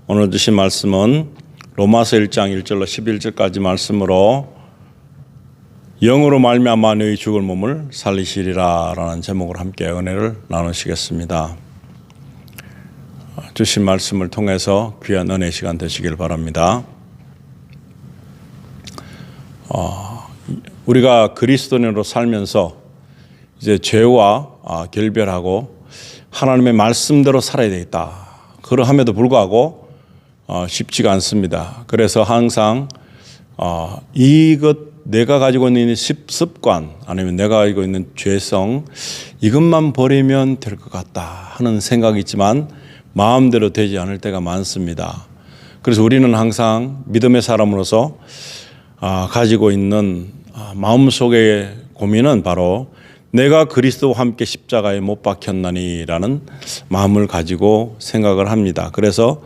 오늘 주신 말씀은 로마서 1장 1절로 11절까지 말씀으로 영으로 말미암아 너희 죽을 몸을 살리시리라 라는 제목으로 함께 은혜를 나누시겠습니다. 주신 말씀을 통해서 귀한 은혜 시간 되시길 바랍니다. 우리가 그리스도인으로 살면서 이제 죄와 결별하고 하나님의 말씀대로 살아야 되겠다. 그러함에도 불구하고 쉽지가 않습니다. 그래서 항상 이것 내가 가지고 있는 습관 아니면 내가 가지고 있는 죄성 이것만 버리면 될 것 같다 하는 생각이 있지만 마음대로 되지 않을 때가 많습니다. 그래서 우리는 항상 믿음의 사람으로서 가지고 있는 마음속의 고민은 바로 내가 그리스도와 함께 십자가에 못 박혔나니라는 마음을 가지고 생각을 합니다. 그래서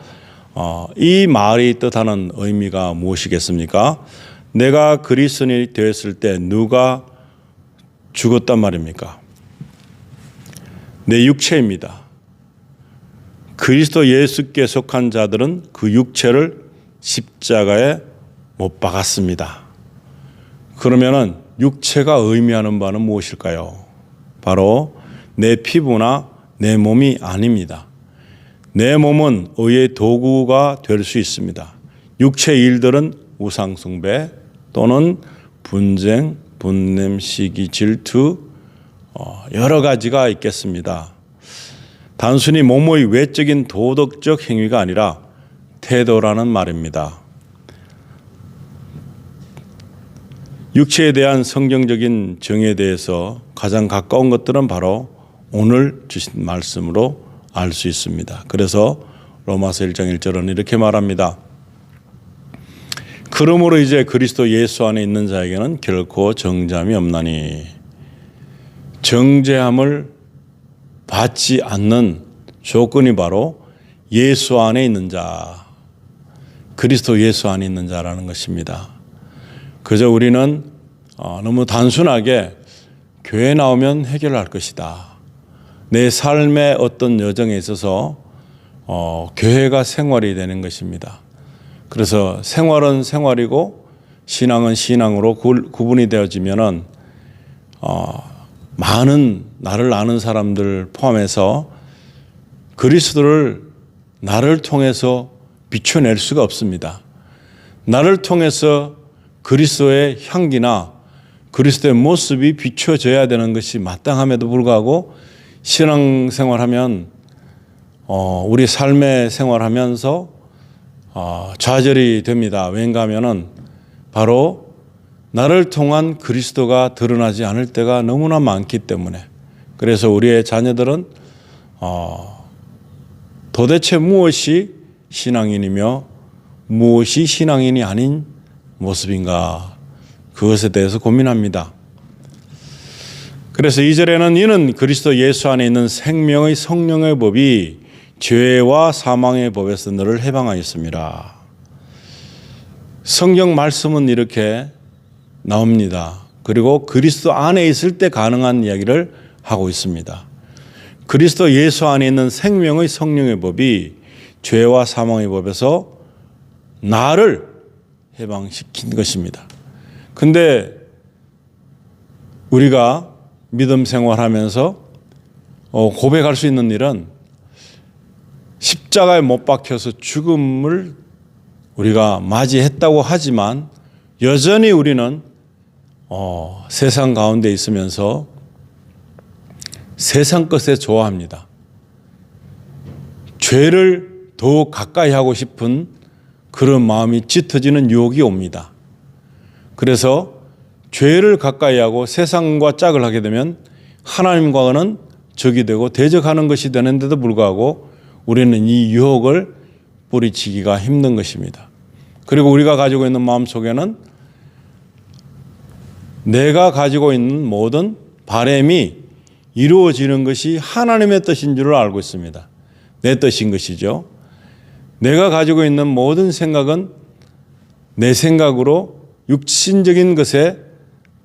이 말이 뜻하는 의미가 무엇이겠습니까? 내가 그리스도인이 되었을 때 누가 죽었단 말입니까? 내 육체입니다. 그리스도 예수께 속한 자들은 그 육체를 십자가에 못 박았습니다. 그러면은 육체가 의미하는 바는 무엇일까요? 바로 내 피부나 내 몸이 아닙니다. 내 몸은 의의 도구가 될 수 있습니다. 육체의 일들은 우상 숭배 또는 분쟁, 분냄, 시기, 질투 여러 가지가 있겠습니다. 단순히 몸의 외적인 도덕적 행위가 아니라 태도라는 말입니다. 육체에 대한 성경적인 정의에 대해서 가장 가까운 것들은 바로 오늘 주신 말씀으로 알 수 있습니다. 그래서 로마서 1장 1절은 이렇게 말합니다. 그러므로 이제 그리스도 예수 안에 있는 자에게는 결코 정죄함이 없나니 정죄함을 받지 않는 조건이 바로 예수 안에 있는 자, 그리스도 예수 안에 있는 자라는 것입니다. 그저 우리는 너무 단순하게 교회 나오면 해결할 것이다. 내 삶의 어떤 여정에 있어서 교회가 생활이 되는 것입니다. 그래서 생활은 생활이고 신앙은 신앙으로 구분이 되어지면은 많은 나를 아는 사람들 포함해서 그리스도를 나를 통해서 비춰낼 수가 없습니다. 나를 통해서 그리스도의 향기나 그리스도의 모습이 비춰져야 되는 것이 마땅함에도 불구하고 신앙생활하면 우리 삶의 생활하면서 좌절이 됩니다. 왠가 하면은 바로 나를 통한 그리스도가 드러나지 않을 때가 너무나 많기 때문에 그래서 우리의 자녀들은 도대체 무엇이 신앙인이며 무엇이 신앙인이 아닌 모습인가 그것에 대해서 고민합니다. 그래서 2절에는 이는 그리스도 예수 안에 있는 생명의 성령의 법이 죄와 사망의 법에서 너를 해방하였습니다. 성경 말씀은 이렇게 나옵니다. 그리고 그리스도 안에 있을 때 가능한 이야기를 하고 있습니다. 그리스도 예수 안에 있는 생명의 성령의 법이 죄와 사망의 법에서 나를 해방시킨 것입니다. 근데 우리가 믿음 생활하면서 고백할 수 있는 일은 십자가에 못 박혀서 죽음을 우리가 맞이했다고 하지만 여전히 우리는 세상 가운데 있으면서 세상 것에 좋아합니다. 죄를 더욱 가까이 하고 싶은 그런 마음이 짙어지는 유혹이 옵니다. 그래서 죄를 가까이 하고 세상과 짝을 하게 되면 하나님과는 적이 되고 대적하는 것이 되는데도 불구하고 우리는 이 유혹을 뿌리치기가 힘든 것입니다. 그리고 우리가 가지고 있는 마음속에는 내가 가지고 있는 모든 바람이 이루어지는 것이 하나님의 뜻인 줄을 알고 있습니다. 내 뜻인 것이죠. 내가 가지고 있는 모든 생각은 내 생각으로 육신적인 것에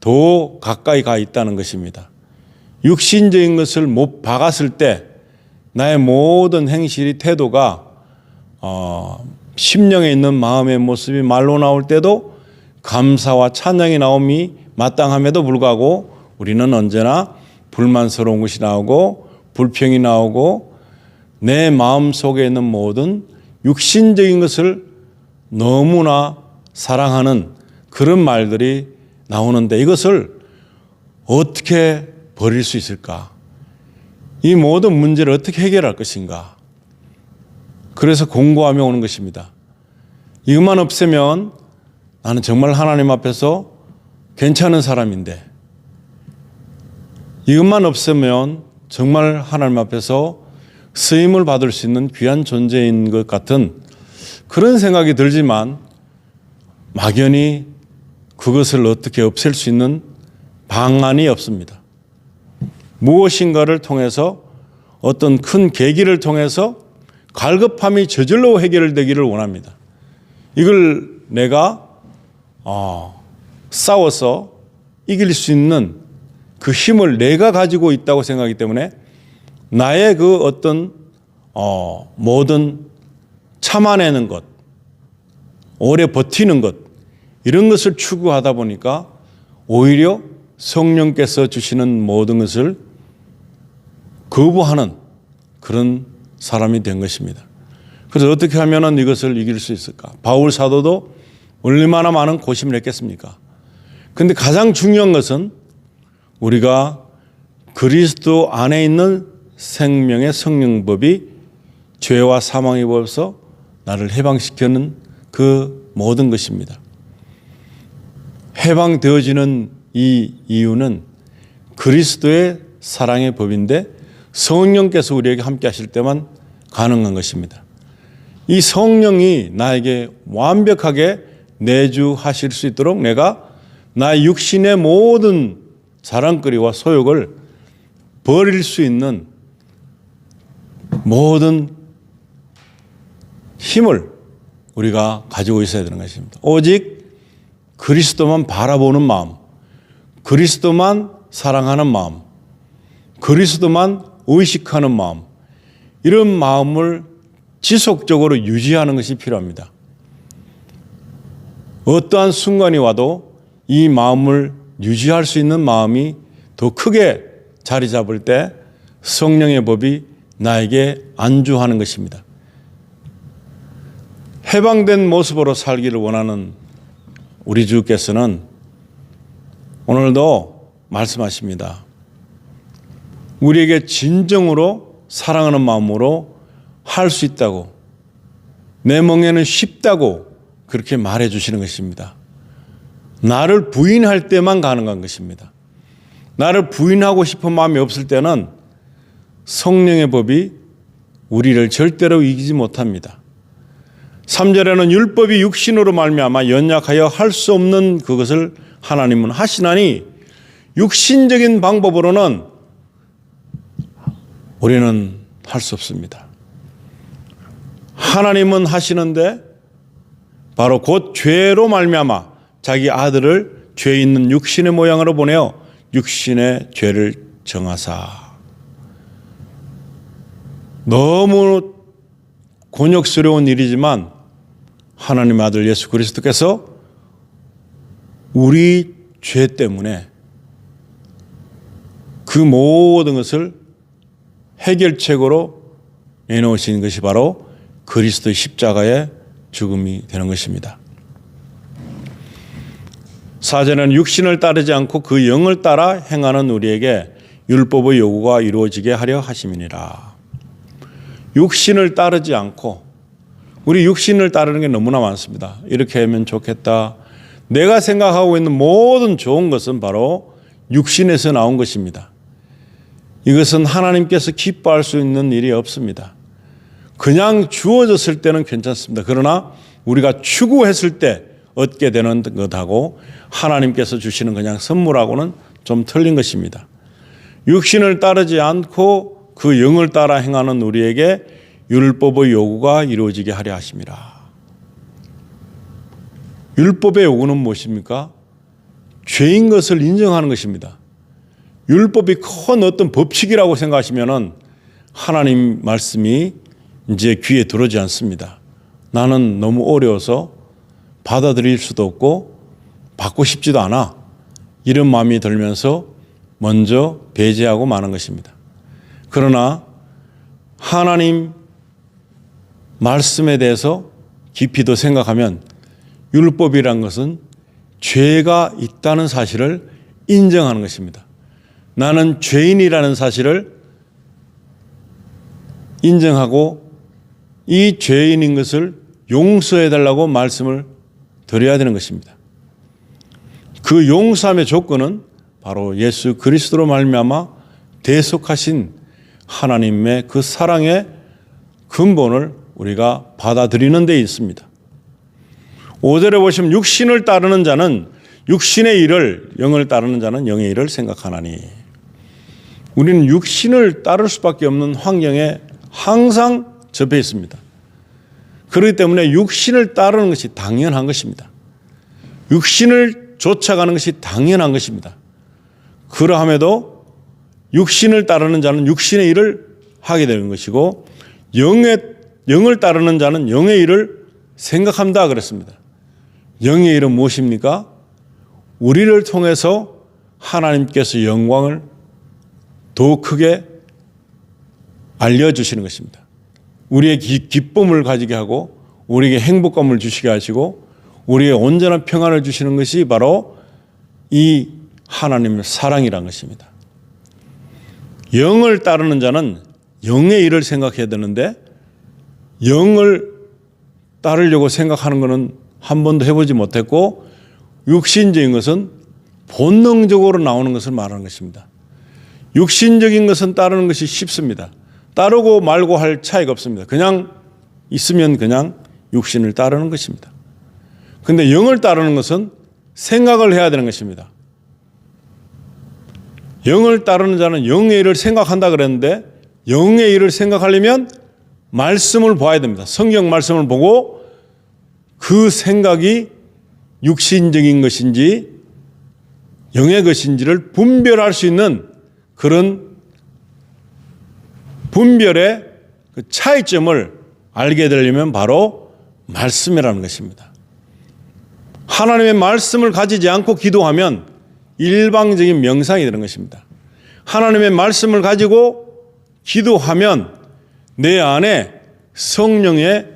더 가까이 가 있다는 것입니다. 육신적인 것을 못 박았을 때 나의 모든 행실이 태도가 심령에 있는 마음의 모습이 말로 나올 때도 감사와 찬양이 나옴이 마땅함에도 불구하고 우리는 언제나 불만스러운 것이 나오고 불평이 나오고 내 마음 속에 있는 모든 육신적인 것을 너무나 사랑하는 그런 말들이 나오는데 이것을 어떻게 버릴 수 있을까? 이 모든 문제를 어떻게 해결할 것인가? 그래서 공고하며 오는 것입니다. 이것만 없애면 나는 정말 하나님 앞에서 괜찮은 사람인데 이것만 없으면 정말 하나님 앞에서 쓰임을 받을 수 있는 귀한 존재인 것 같은 그런 생각이 들지만 막연히 그것을 어떻게 없앨 수 있는 방안이 없습니다. 무엇인가를 통해서 어떤 큰 계기를 통해서 갈급함이 저절로 해결되기를 원합니다. 이걸 내가 싸워서 이길 수 있는 그 힘을 내가 가지고 있다고 생각하기 때문에 나의 그 어떤 모든 참아내는 것, 오래 버티는 것 이런 것을 추구하다 보니까 오히려 성령께서 주시는 모든 것을 거부하는 그런 사람이 된 것입니다. 그래서 어떻게 하면 이것을 이길 수 있을까? 바울 사도도 얼마나 많은 고심을 했겠습니까? 그런데 가장 중요한 것은 우리가 그리스도 안에 있는 생명의 성령법이 죄와 사망의 법에서 나를 해방시키는 그 모든 것입니다. 해방되어지는 이 이유는 그리스도의 사랑의 법인데 성령께서 우리에게 함께 하실 때만 가능한 것입니다. 이 성령이 나에게 완벽하게 내주하실 수 있도록 내가 나의 육신의 모든 자랑거리와 소욕을 버릴 수 있는 모든 힘을 우리가 가지고 있어야 되는 것입니다. 오직 그리스도만 바라보는 마음, 그리스도만 사랑하는 마음, 그리스도만 의식하는 마음, 이런 마음을 지속적으로 유지하는 것이 필요합니다. 어떠한 순간이 와도 이 마음을 유지할 수 있는 마음이 더 크게 자리 잡을 때 성령의 법이 나에게 안주하는 것입니다. 해방된 모습으로 살기를 원하는 우리 주께서는 오늘도 말씀하십니다. 우리에게 진정으로 사랑하는 마음으로 할 수 있다고, 내 멍에는 쉽다고 그렇게 말해 주시는 것입니다. 나를 부인할 때만 가능한 것입니다. 나를 부인하고 싶은 마음이 없을 때는 성령의 법이 우리를 절대로 이기지 못합니다. 3절에는 율법이 육신으로 말미암아 연약하여 할 수 없는 그것을 하나님은 하시나니 육신적인 방법으로는 우리는 할 수 없습니다. 하나님은 하시는데 바로 곧 죄로 말미암아 자기 아들을 죄 있는 육신의 모양으로 보내어 육신의 죄를 정하사. 너무 곤욕스러운 일이지만 하나님의 아들 예수 그리스도께서 우리 죄 때문에 그 모든 것을 해결책으로 내놓으신 것이 바로 그리스도의 십자가의 죽음이 되는 것입니다. 4절에는 육신을 따르지 않고 그 영을 따라 행하는 우리에게 율법의 요구가 이루어지게 하려 하심이니라. 육신을 따르지 않고, 우리 육신을 따르는 게 너무나 많습니다. 이렇게 하면 좋겠다. 내가 생각하고 있는 모든 좋은 것은 바로 육신에서 나온 것입니다. 이것은 하나님께서 기뻐할 수 있는 일이 없습니다. 그냥 주어졌을 때는 괜찮습니다. 그러나 우리가 추구했을 때 얻게 되는 것하고 하나님께서 주시는 그냥 선물하고는 좀 틀린 것입니다. 육신을 따르지 않고 그 영을 따라 행하는 우리에게 율법의 요구가 이루어지게 하려 하심이라. 율법의 요구는 무엇입니까? 죄인 것을 인정하는 것입니다. 율법이 큰 어떤 법칙이라고 생각하시면은 하나님 말씀이 이제 귀에 들어오지 않습니다. 나는 너무 어려워서 받아들일 수도 없고 받고 싶지도 않아. 이런 마음이 들면서 먼저 배제하고 마는 것입니다. 그러나 하나님 말씀에 대해서 깊이 더 생각하면 율법이란 것은 죄가 있다는 사실을 인정하는 것입니다. 나는 죄인이라는 사실을 인정하고 이 죄인인 것을 용서해달라고 말씀을 드려야 되는 것입니다. 그 용서함의 조건은 바로 예수 그리스도로 말미암아 대속하신 하나님의 그 사랑의 근본을 우리가 받아들이는 데 있습니다. 5절에 보시면 육신을 따르는 자는 육신의 일을, 영을 따르는 자는 영의 일을 생각하나니. 우리는 육신을 따를 수밖에 없는 환경에 항상 접해 있습니다. 그렇기 때문에 육신을 따르는 것이 당연한 것입니다. 육신을 쫓아가는 것이 당연한 것입니다. 그러함에도 육신을 따르는 자는 육신의 일을 하게 되는 것이고 영을 따르는 자는 영의 일을 생각한다 그랬습니다. 영의 일은 무엇입니까? 우리를 통해서 하나님께서 영광을 더 크게 알려주시는 것입니다. 우리의 기쁨을 가지게 하고 우리에게 행복감을 주시게 하시고 우리의 온전한 평안을 주시는 것이 바로 이 하나님의 사랑이라는 것입니다. 영을 따르는 자는 영의 일을 생각해야 되는데 영을 따르려고 생각하는 것은 한 번도 해보지 못했고 육신적인 것은 본능적으로 나오는 것을 말하는 것입니다. 육신적인 것은 따르는 것이 쉽습니다. 따르고 말고 할 차이가 없습니다. 그냥 있으면 그냥 육신을 따르는 것입니다. 그런데 영을 따르는 것은 생각을 해야 되는 것입니다. 영을 따르는 자는 영의 일을 생각한다 그랬는데 영의 일을 생각하려면 말씀을 봐야 됩니다. 성경 말씀을 보고 그 생각이 육신적인 것인지 영의 것인지를 분별할 수 있는 그런 분별의 그 차이점을 알게 되려면 바로 말씀이라는 것입니다. 하나님의 말씀을 가지지 않고 기도하면 일방적인 명상이 되는 것입니다. 하나님의 말씀을 가지고 기도하면 내 안에 성령의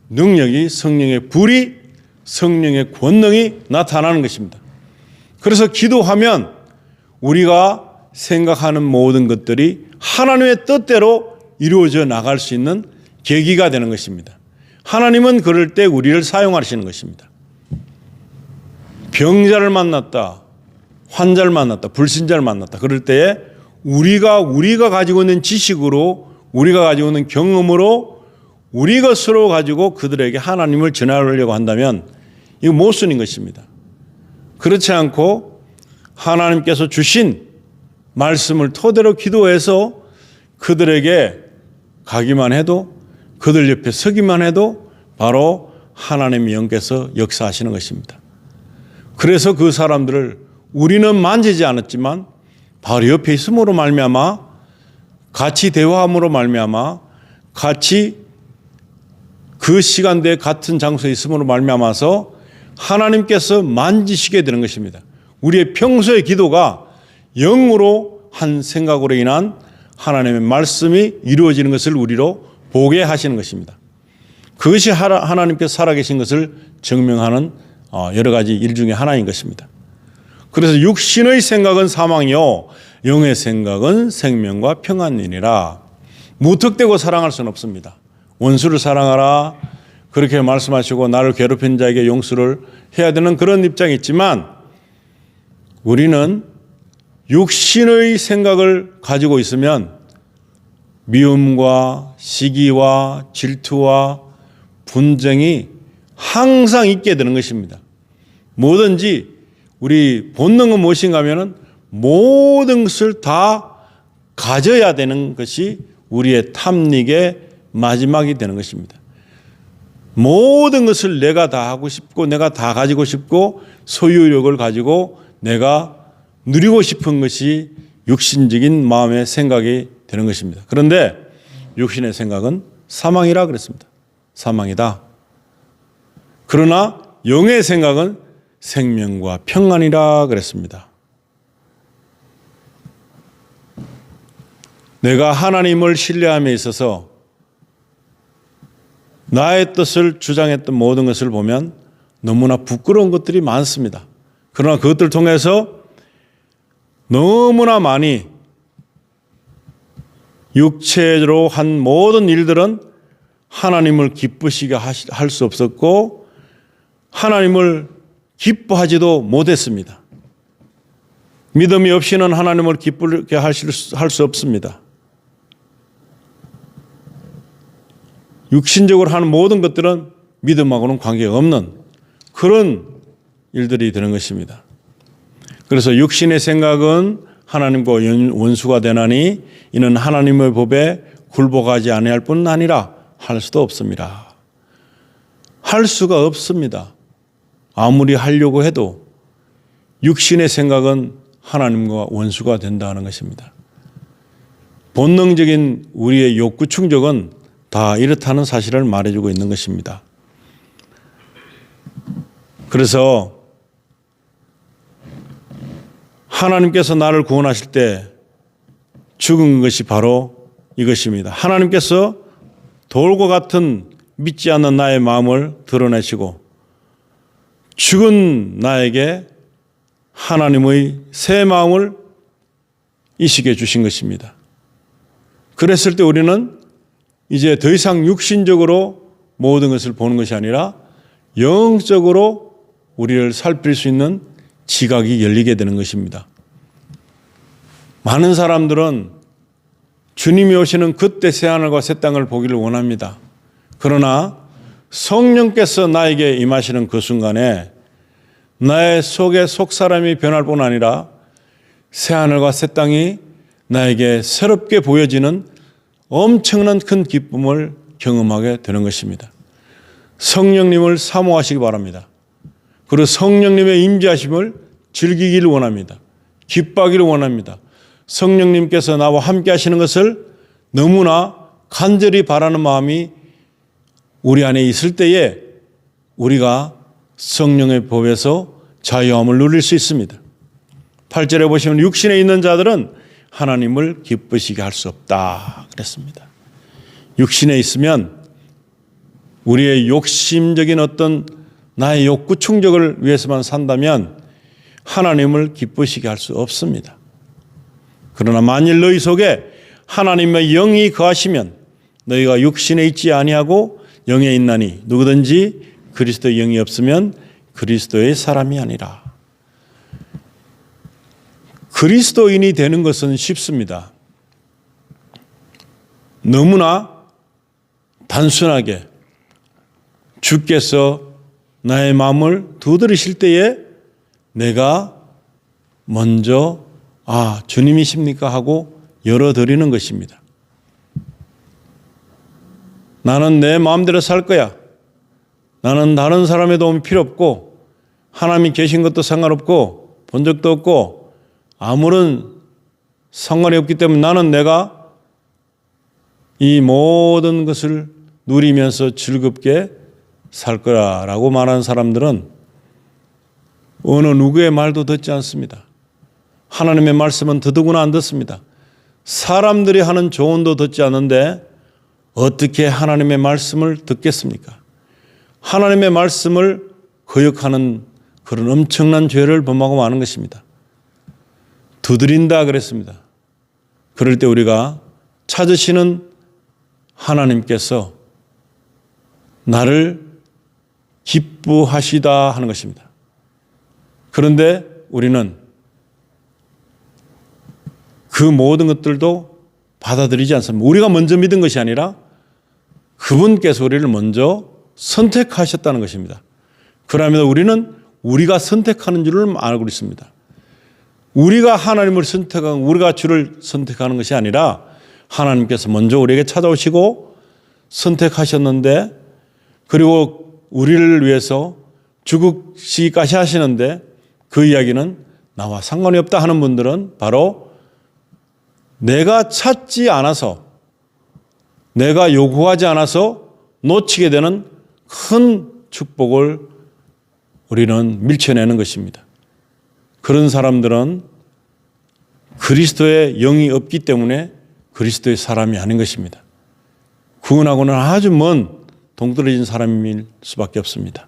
능력이, 성령의 불이, 성령의 권능이 나타나는 것입니다. 그래서 기도하면 우리가 생각하는 모든 것들이 하나님의 뜻대로 이루어져 나갈 수 있는 계기가 되는 것입니다. 하나님은 그럴 때 우리를 사용하시는 것입니다. 병자를 만났다, 환자를 만났다, 불신자를 만났다. 그럴 때에 우리가 가지고 있는 지식으로, 우리가 가지고 있는 경험으로 우리 것으로 가지고 그들에게 하나님을 전하려고 한다면 이거 모순인 것입니다. 그렇지 않고 하나님께서 주신 말씀을 토대로 기도해서 그들에게 가기만 해도, 그들 옆에 서기만 해도 바로 하나님의 영께서 역사하시는 것입니다. 그래서 그 사람들을 우리는 만지지 않았지만 바로 옆에 있음으로 말미암아, 같이 대화함으로 말미암아, 같이 그 시간대에 같은 장소에 있음으로 말미암아서 하나님께서 만지시게 되는 것입니다. 우리의 평소의 기도가 영으로 한 생각으로 인한 하나님의 말씀이 이루어지는 것을 우리로 보게 하시는 것입니다. 그것이 하나님께서 살아계신 것을 증명하는 여러 가지 일 중에 하나인 것입니다. 그래서 육신의 생각은 사망이요 영의 생각은 생명과 평안이니라. 무턱대고 사랑할 수는 없습니다. 원수를 사랑하라 그렇게 말씀하시고 나를 괴롭힌 자에게 용서를 해야 되는 그런 입장이 있지만 우리는 육신의 생각을 가지고 있으면 미움과 시기와 질투와 분쟁이 항상 있게 되는 것입니다. 뭐든지 우리 본능은 무엇인가 하면은 모든 것을 다 가져야 되는 것이 우리의 탐닉의 마지막이 되는 것입니다. 모든 것을 내가 다 하고 싶고 내가 다 가지고 싶고 소유욕을 가지고 내가 누리고 싶은 것이 육신적인 마음의 생각이 되는 것입니다. 그런데 육신의 생각은 사망이라 그랬습니다. 사망이다. 그러나 영의 생각은 생명과 평안이라 그랬습니다. 내가 하나님을 신뢰함에 있어서 나의 뜻을 주장했던 모든 것을 보면 너무나 부끄러운 것들이 많습니다. 그러나 그것들을 통해서 너무나 많이 육체로 한 모든 일들은 하나님을 기쁘시게 할 수 없었고 하나님을 기뻐하지도 못했습니다. 믿음이 없이는 하나님을 기쁘게 할 수 없습니다. 육신적으로 하는 모든 것들은 믿음하고는 관계가 없는 그런 일들이 되는 것입니다. 그래서 육신의 생각은 하나님과 원수가 되나니 이는 하나님의 법에 굴복하지 아니할 뿐 아니라 할 수도 없습니다. 할 수가 없습니다. 아무리 하려고 해도 육신의 생각은 하나님과 원수가 된다는 것입니다. 본능적인 우리의 욕구 충족은 다 이렇다는 사실을 말해주고 있는 것입니다. 그래서 하나님께서 나를 구원하실 때 죽은 것이 바로 이것입니다. 하나님께서 돌과 같은 믿지 않는 나의 마음을 드러내시고 죽은 나에게 하나님의 새 마음을 이식해 주신 것입니다. 그랬을 때 우리는 이제 더 이상 육신적으로 모든 것을 보는 것이 아니라 영적으로 우리를 살필 수 있는 지각이 열리게 되는 것입니다. 많은 사람들은 주님이 오시는 그때 새하늘과 새 땅을 보기를 원합니다. 그러나 성령께서 나에게 임하시는 그 순간에 나의 속의 속사람이 변할 뿐 아니라 새하늘과 새 땅이 나에게 새롭게 보여지는 엄청난 큰 기쁨을 경험하게 되는 것입니다. 성령님을 사모하시기 바랍니다. 그리고 성령님의 임재하심을 즐기기를 원합니다. 기뻐하기를 원합니다. 성령님께서 나와 함께 하시는 것을 너무나 간절히 바라는 마음이 우리 안에 있을 때에 우리가 성령의 법에서 자유함을 누릴 수 있습니다. 8절에 보시면 육신에 있는 자들은 하나님을 기쁘시게 할 수 없다 그랬습니다. 육신에 있으면 우리의 욕심적인 어떤 나의 욕구 충족을 위해서만 산다면 하나님을 기쁘시게 할 수 없습니다. 그러나 만일 너희 속에 하나님의 영이 거하시면 너희가 육신에 있지 아니하고 영에 있나니 누구든지 그리스도의 영이 없으면 그리스도의 사람이 아니라. 그리스도인이 되는 것은 쉽습니다. 너무나 단순하게 주께서 나의 마음을 두드리실 때에 내가 먼저 주님이십니까 하고 열어드리는 것입니다. 나는 내 마음대로 살 거야. 나는 다른 사람의 도움이 필요 없고 하나님이 계신 것도 상관없고 본 적도 없고 아무런 상관이 없기 때문에 나는 내가 이 모든 것을 누리면서 즐겁게 살 거라고 말하는 사람들은 어느 누구의 말도 듣지 않습니다. 하나님의 말씀은 더더구나 안 듣습니다. 사람들이 하는 조언도 듣지 않는데 어떻게 하나님의 말씀을 듣겠습니까? 하나님의 말씀을 거역하는 그런 엄청난 죄를 범하고 마는 것입니다. 두드린다 그랬습니다. 그럴 때 우리가 찾으시는 하나님께서 나를 기뻐하시다 하는 것입니다. 그런데 우리는 그 모든 것들도 받아들이지 않습니다. 우리가 먼저 믿은 것이 아니라 그분께서 우리를 먼저 선택하셨다는 것입니다. 그러면 우리는 우리가 선택하는 줄을 알고 있습니다. 우리가 하나님을 선택하고 우리가 주를 선택하는 것이 아니라 하나님께서 먼저 우리에게 찾아오시고 선택하셨는데 그리고 우리를 위해서 죽으시기까지 하시는데 그 이야기는 나와 상관이 없다 하는 분들은 바로 내가 찾지 않아서 내가 요구하지 않아서 놓치게 되는 큰 축복을 우리는 밀쳐내는 것입니다. 그런 사람들은 그리스도의 영이 없기 때문에 그리스도의 사람이 아닌 것입니다. 구원하고는 아주 먼 동떨어진 사람일 수밖에 없습니다.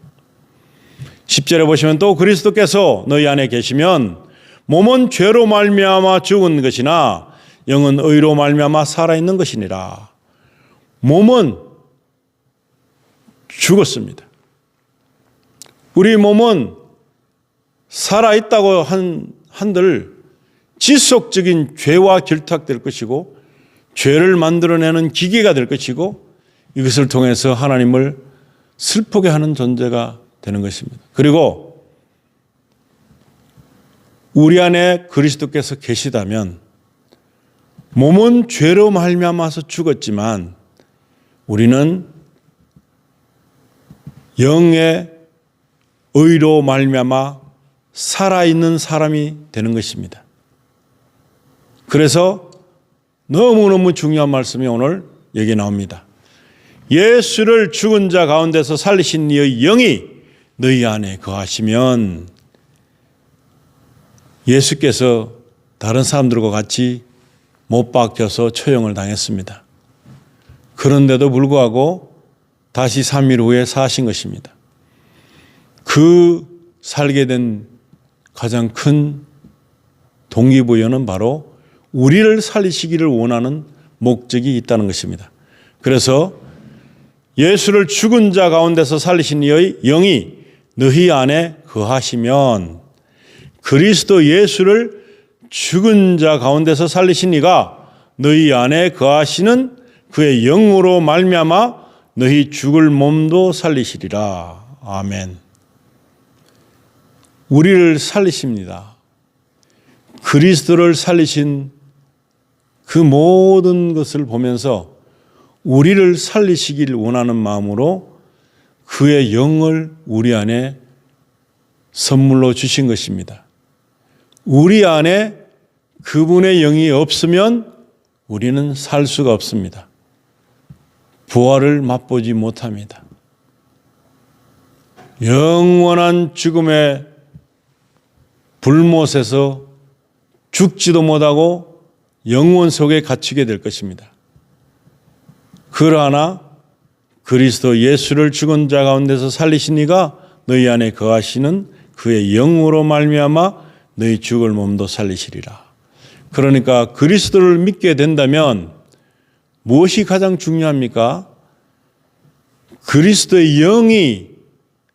10절에 보시면 또 그리스도께서 너희 안에 계시면 몸은 죄로 말미암아 죽은 것이나 영은 의로 말미암아 살아있는 것이니라. 몸은 죽었습니다. 우리 몸은 살아있다고 한들 지속적인 죄와 결탁될 것이고 죄를 만들어내는 기계가 될 것이고 이것을 통해서 하나님을 슬프게 하는 존재가 되는 것입니다. 그리고 우리 안에 그리스도께서 계시다면 몸은 죄로 말미암아서 죽었지만 우리는 영의 의로 말미암아 살아있는 사람이 되는 것입니다. 그래서 너무너무 중요한 말씀이 오늘 여기 나옵니다. 예수를 죽은 자 가운데서 살리신 이의 영이 너희 안에 거하시면 예수께서 다른 사람들과 같이 못 박혀서 처형을 당했습니다. 그런데도 불구하고 다시 3일 후에 사신 것입니다. 그 살게 된 가장 큰 동기부여는 바로 우리를 살리시기를 원하는 목적이 있다는 것입니다. 그래서 예수를 죽은 자 가운데서 살리신 이의 영이 너희 안에 거하시면 그리스도 예수를 죽은 자 가운데서 살리신 이가 너희 안에 거하시는 그의 영으로 말미암아 너희 죽을 몸도 살리시리라. 아멘. 우리를 살리십니다. 그리스도를 살리신 그 모든 것을 보면서 우리를 살리시길 원하는 마음으로 그의 영을 우리 안에 선물로 주신 것입니다. 우리 안에 그분의 영이 없으면 우리는 살 수가 없습니다. 부활을 맛보지 못합니다. 영원한 죽음의 불못에서 죽지도 못하고 영원 속에 갇히게 될 것입니다. 그러나 그리스도 예수를 죽은 자 가운데서 살리신 이가 너희 안에 거하시는 그의 영으로 말미암아 너희 죽을 몸도 살리시리라. 그러니까 그리스도를 믿게 된다면 무엇이 가장 중요합니까? 그리스도의 영이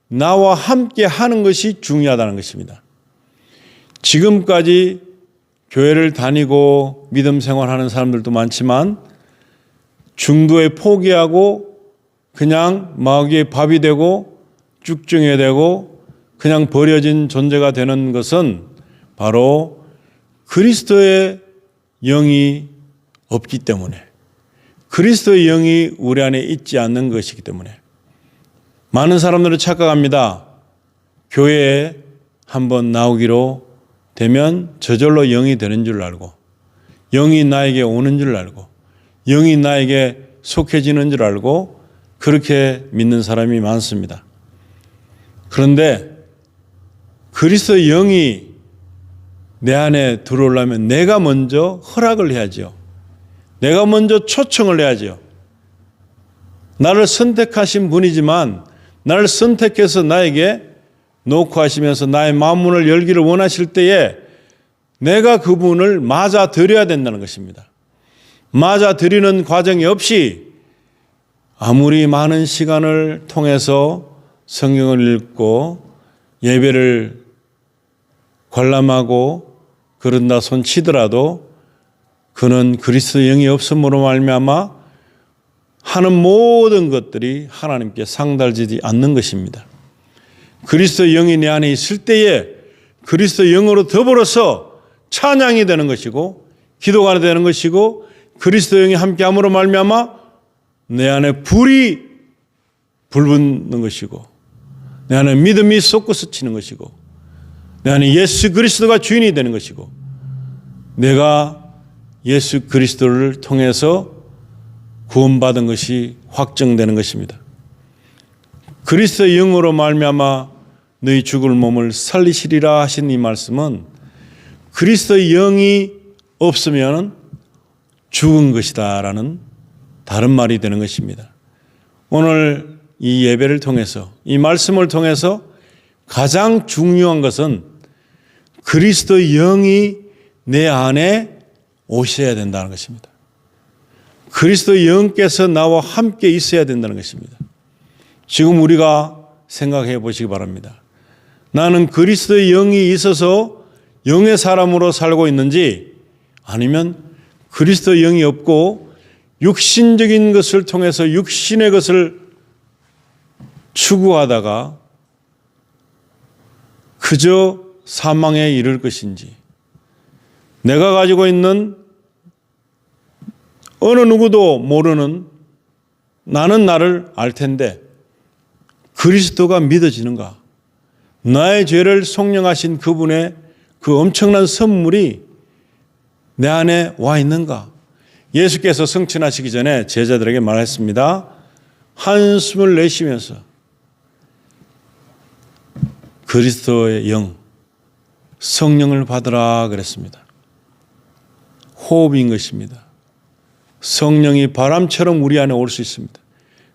나와 함께 하는 것이 중요하다는 것입니다. 지금까지 교회를 다니고 믿음 생활하는 사람들도 많지만 중도에 포기하고 그냥 마귀의 밥이 되고 쭉증이 되고 그냥 버려진 존재가 되는 것은 바로 그리스도의 영이 없기 때문에, 그리스도의 영이 우리 안에 있지 않는 것이기 때문에 많은 사람들은 착각합니다. 교회에 한번 나오기로 되면 저절로 영이 되는 줄 알고, 영이 나에게 오는 줄 알고, 영이 나에게 속해지는 줄 알고 그렇게 믿는 사람이 많습니다. 그런데 그리스도의 영이 내 안에 들어오려면 내가 먼저 허락을 해야죠. 내가 먼저 초청을 해야죠. 나를 선택하신 분이지만 나를 선택해서 나에게 놓고 하시면서 나의 마음문을 열기를 원하실 때에 내가 그분을 맞아들여야 된다는 것입니다. 맞아들이는 과정이 없이 아무리 많은 시간을 통해서 성경을 읽고 예배를 관람하고 그런다 손치더라도 그는 그리스도의 영이 없음으로 말미암아 하는 모든 것들이 하나님께 상달되지 않는 것입니다. 그리스도의 영이 내 안에 있을 때에 그리스도의 영으로 더불어서 찬양이 되는 것이고 기도가 되는 것이고 그리스도의 영이 함께함으로 말미암아 내 안에 불이 불붙는 것이고 내 안에 믿음이 솟구스치는 것이고 내 안에 예수 그리스도가 주인이 되는 것이고 내가 예수 그리스도를 통해서 구원받은 것이 확정되는 것입니다. 그리스도의 영으로 말미암아 너희 죽을 몸을 살리시리라 하신 이 말씀은 그리스도의 영이 없으면 죽은 것이다라는 다른 말이 되는 것입니다. 오늘 이 예배를 통해서 이 말씀을 통해서 가장 중요한 것은 그리스도의 영이 내 안에 오셔야 된다는 것입니다. 그리스도의 영께서 나와 함께 있어야 된다는 것입니다. 지금 우리가 생각해 보시기 바랍니다. 나는 그리스도의 영이 있어서 영의 사람으로 살고 있는지 아니면 그리스도의 영이 없고 육신적인 것을 통해서 육신의 것을 추구하다가 그저 사망에 이를 것인지, 내가 가지고 있는 어느 누구도 모르는 나는 나를 알 텐데 그리스도가 믿어지는가? 나의 죄를 속량하신 그분의 그 엄청난 선물이 내 안에 와 있는가? 예수께서 승천하시기 전에 제자들에게 말했습니다. 한숨을 내쉬면서 그리스도의 영, 성령을 받으라 그랬습니다. 호흡인 것입니다. 성령이 바람처럼 우리 안에 올 수 있습니다.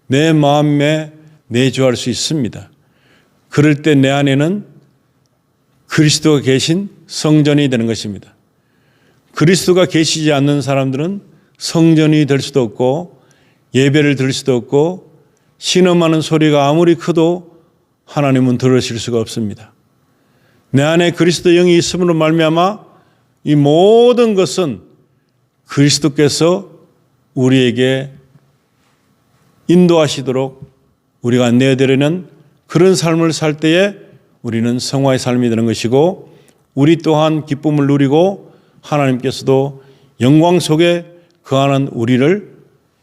내 마음에 내주할 수 있습니다. 그럴 때 내 안에는 그리스도가 계신 성전이 되는 것입니다. 그리스도가 계시지 않는 사람들은 성전이 될 수도 없고 예배를 드릴 수도 없고 신음하는 소리가 아무리 커도 하나님은 들으실 수가 없습니다. 내 안에 그리스도 영이 있음으로 말미암아 이 모든 것은 그리스도께서 우리에게 인도하시도록 우리가 내어드리는 그런 삶을 살 때에 우리는 성화의 삶이 되는 것이고 우리 또한 기쁨을 누리고 하나님께서도 영광 속에 거하는 우리를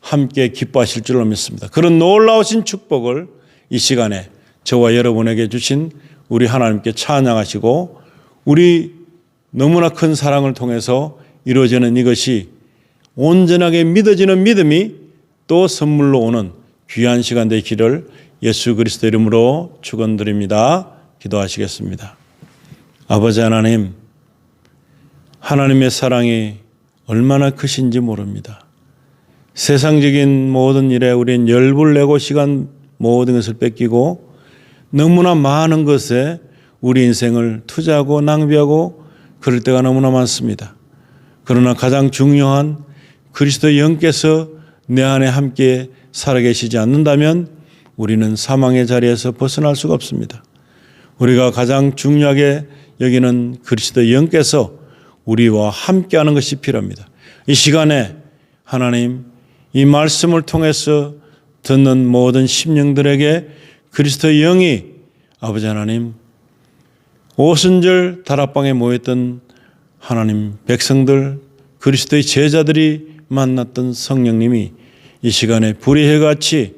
함께 기뻐하실 줄로 믿습니다. 그런 놀라우신 축복을 이 시간에 저와 여러분에게 주신 우리 하나님께 찬양하시고 우리 너무나 큰 사랑을 통해서 이루어지는 이것이 온전하게 믿어지는 믿음이 또 선물로 오는 귀한 시간 되기를 예수 그리스도 이름으로 축원드립니다. 기도하시겠습니다. 아버지 하나님, 하나님의 사랑이 얼마나 크신지 모릅니다. 세상적인 모든 일에 우리는 열불 내고 시간 모든 것을 뺏기고 너무나 많은 것에 우리 인생을 투자하고 낭비하고 그럴 때가 너무나 많습니다. 그러나 가장 중요한 그리스도의 영께서 내 안에 함께 살아계시지 않는다면 우리는 사망의 자리에서 벗어날 수가 없습니다. 우리가 가장 중요하게 여기는 그리스도의 영께서 우리와 함께하는 것이 필요합니다. 이 시간에 하나님 이 말씀을 통해서 듣는 모든 심령들에게 그리스도의 영이 아버지 하나님 오순절 다락방에 모였던 하나님 백성들 그리스도의 제자들이 만났던 성령님이 이 시간에 불의 해같이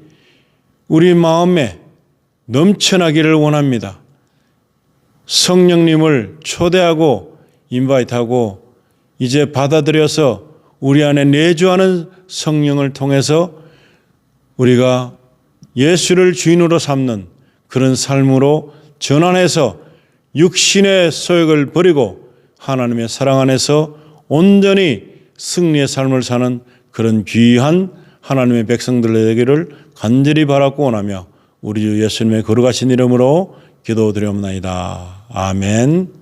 우리 마음에 넘쳐나기를 원합니다. 성령님을 초대하고 인바이트하고 이제 받아들여서 우리 안에 내주하는 성령을 통해서 우리가 예수를 주인으로 삼는 그런 삶으로 전환해서 육신의 소욕을 버리고 하나님의 사랑 안에서 온전히 승리의 삶을 사는 그런 귀한 하나님의 백성들 되기를 간절히 바라고 원하며 우리 주 예수님의 거룩하신 이름으로 기도드리옵나이다. 아멘.